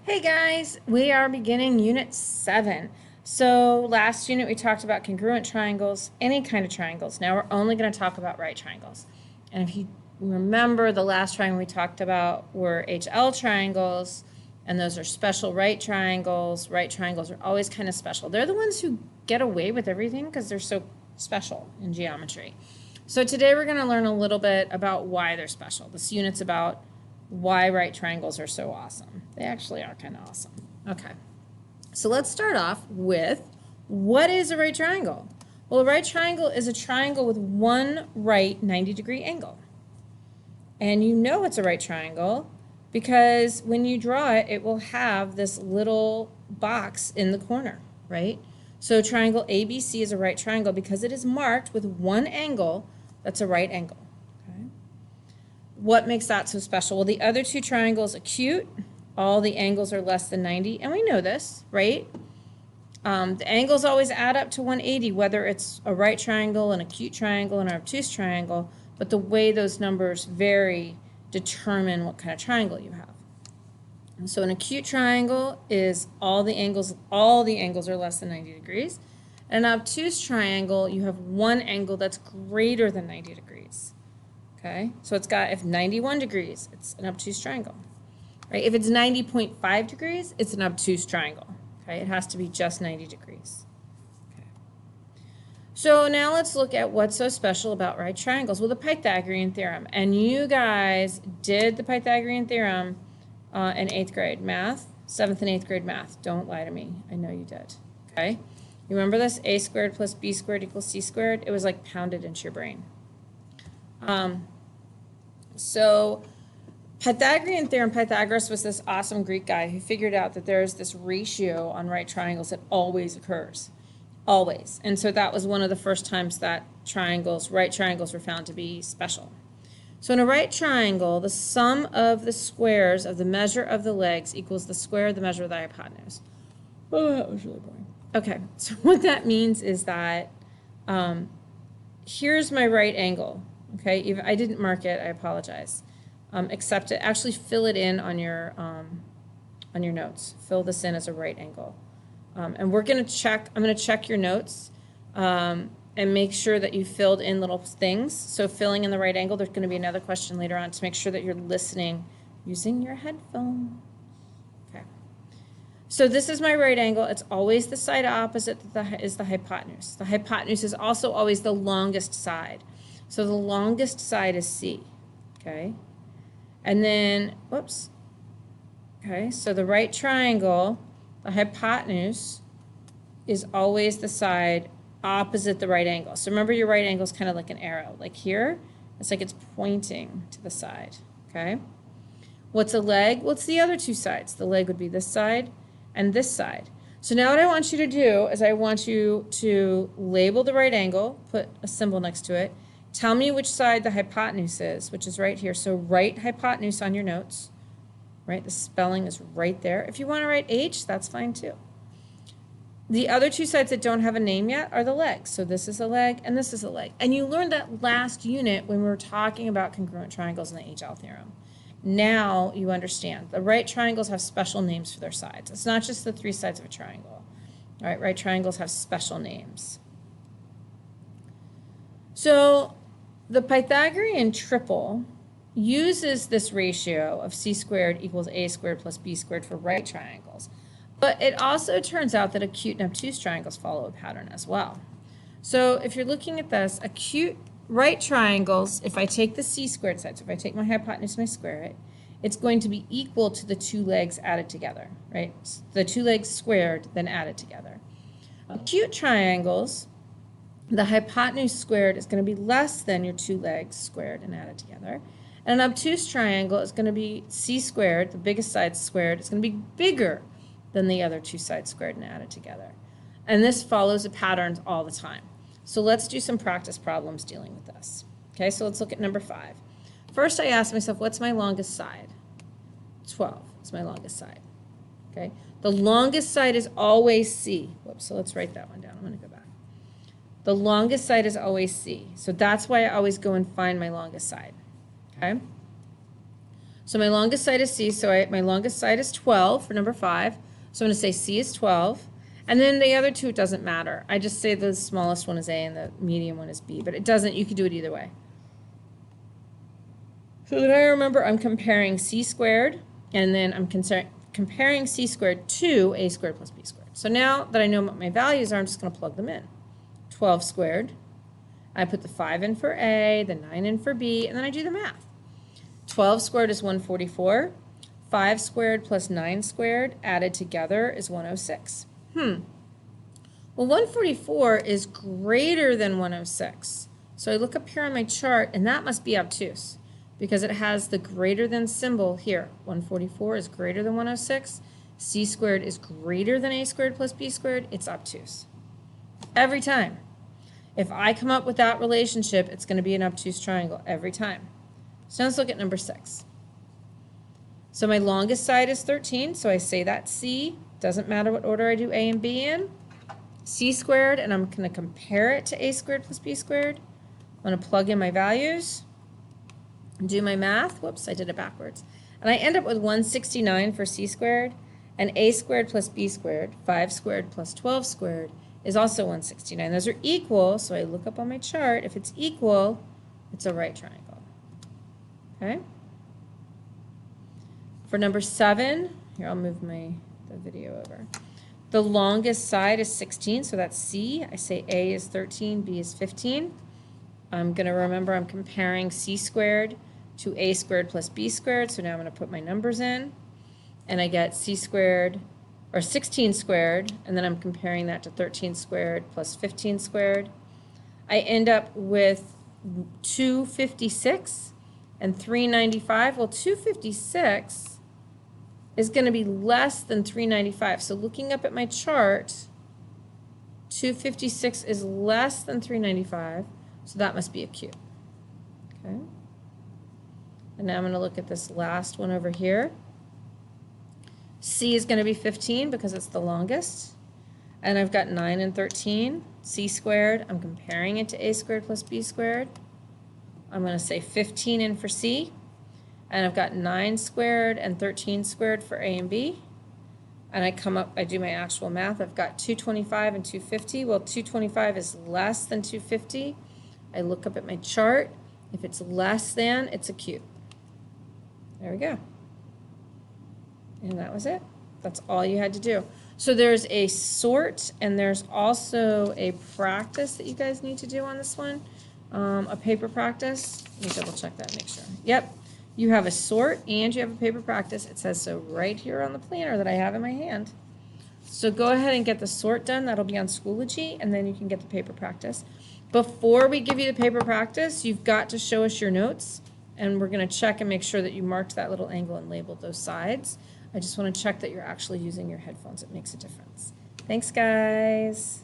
Hey guys, we are beginning Unit 7. So last unit we talked about congruent triangles, any kind of triangles. Now we're only going to talk about right triangles. And if you remember, the last triangle we talked about were HL triangles, and those are special right triangles. Right triangles are always kind of special. They're the ones who get away with everything because they're so special in geometry. So today we're going to learn a little bit about why they're special. This unit's about why right triangles are so awesome. They actually are kind of awesome. Okay, so let's start off with what is a right triangle? Well, a right triangle is a triangle with one right 90-degree angle. And you know it's a right triangle because when you draw it, it will have this little box in the corner, right? So triangle ABC is a right triangle because it is marked with one angle that's a right angle. What makes that so special? Well, the other two triangles, acute, all the angles are less than 90, and we know this, right? The angles always add up to 180, whether it's a right triangle, an acute triangle, an obtuse triangle, but the way those numbers vary determine what kind of triangle you have. And so an acute triangle is all the angles are less than 90 degrees. And an obtuse triangle, you have one angle that's greater than 90 degrees. Okay, so it's got, if 91 degrees, it's an obtuse triangle, right? If it's 90.5 degrees, it's an obtuse triangle, okay? It has to be just 90 degrees. Okay. So now let's look at what's so special about right triangles. Well, the Pythagorean theorem, and you guys did the Pythagorean theorem in 8th grade math, 7th and 8th grade math. Don't lie to me, I know you did, okay? You remember this? A squared plus B squared equals C squared? It was like pounded into your brain. So Pythagorean theorem, Pythagoras was this awesome Greek guy who figured out that there's this ratio on right triangles that always occurs, always. And so that was one of the first times that right triangles were found to be special. So in a right triangle, the sum of the squares of the measure of the legs equals the square of the measure of the hypotenuse. Oh, that was really boring. Okay, so what that means is that here's my right angle. Okay, if I didn't mark it, I apologize. Accept it. Actually, fill it in on your notes. Fill this in as a right angle. And we're going to check. I'm going to check your notes and make sure that you filled in little things. So filling in the right angle. There's going to be another question later on to make sure that you're listening using your headphones. Okay. So this is my right angle. It's always the side opposite is the hypotenuse. The hypotenuse is also always the longest side. So the longest side is C, okay? And then, whoops. Okay, so the right triangle, the hypotenuse is always the side opposite the right angle. So remember, your right angle is kind of like an arrow. Like here, it's like it's pointing to the side, okay? What's a leg? Well, it's the other two sides. The leg would be this side and this side. So now what I want you to do is I want you to label the right angle, put a symbol next to it. Tell me which side the hypotenuse is, which is right here. So write hypotenuse on your notes, right? The spelling is right there. If you want to write H, that's fine too. The other two sides that don't have a name yet are the legs. So this is a leg and this is a leg. And you learned that last unit when we were talking about congruent triangles and the HL theorem. Now you understand. The right triangles have special names for their sides. It's not just the three sides of a triangle. All right, right triangles have special names. So the Pythagorean triple uses this ratio of C squared equals A squared plus B squared for right triangles. But it also turns out that acute and obtuse triangles follow a pattern as well. So if you're looking at this, acute right triangles, if I take the C squared side, so if I take my hypotenuse and I square it, it's going to be equal to the two legs added together, right? The two legs squared, then added together. Acute triangles, the hypotenuse squared is going to be less than your two legs squared and added together. And an obtuse triangle is going to be C squared, the biggest side squared, it's going to be bigger than the other two sides squared and added together. And this follows a pattern all the time. So let's do some practice problems dealing with this. Okay, so let's look at number 5. First, I asked myself, what's my longest side? 12 is my longest side. Okay, the longest side is always C. Whoops, so let's write that one down. I'm going to go back. The longest side is always C. So that's why I always go and find my longest side. Okay? So my longest side is C, so my longest side is 12 for number 5. So I'm going to say C is 12. And then the other two, it doesn't matter. I just say the smallest one is A and the medium one is B, but it doesn't, you could do it either way. So then I remember I'm comparing C squared, and then I'm comparing C squared to A squared plus B squared. So now that I know what my values are, I'm just going to plug them in. 12 squared, I put the 5 in for A, the 9 in for B, and then I do the math. 12 squared is 144. 5 squared plus 9 squared added together is 106. Well, 144 is greater than 106. So I look up here on my chart, and that must be obtuse because it has the greater than symbol here. 144 is greater than 106. C squared is greater than A squared plus B squared. It's obtuse. Every time. If I come up with that relationship, it's going to be an obtuse triangle every time. So let's look at number 6. So my longest side is 13, so I say that's C. Doesn't matter what order I do A and B in. C squared, and I'm going to compare it to A squared plus B squared. I'm going to plug in my values and do my math. Whoops, I did it backwards. And I end up with 169 for C squared, and A squared plus B squared, 5 squared plus 12 squared, is also 169. Those are equal, so I look up on my chart. If it's equal, it's a right triangle. Okay? For number 7, here I'll move the video over. The longest side is 16, so that's C. I say A is 13, B is 15. I'm going to remember I'm comparing C squared to A squared plus B squared, so now I'm going to put my numbers in, and I get C squared, or 16 squared, and then I'm comparing that to 13 squared plus 15 squared. I end up with 256 and 395. Well, 256 is going to be less than 395. So looking up at my chart, 256 is less than 395, so that must be a Q. Okay. And now I'm going to look at this last one over here. C is going to be 15 because it's the longest. And I've got 9 and 13. C squared, I'm comparing it to A squared plus B squared. I'm going to say 15 in for C. And I've got 9 squared and 13 squared for A and B. And I do my actual math. I've got 225 and 250. Well, 225 is less than 250. I look up at my chart. If it's less than, it's a Q. There we go. And that was it. That's all you had to do. So there's a sort, and there's also a practice that you guys need to do on this one. A paper practice. Let me double check that and make sure. Yep. You have a sort and you have a paper practice. It says so right here on the planner that I have in my hand. So go ahead and get the sort done. That'll be on Schoology, and then you can get the paper practice. Before we give you the paper practice, you've got to show us your notes, and we're going to check and make sure that you marked that little angle and labeled those sides. I just want to check that you're actually using your headphones. It makes a difference. Thanks, guys.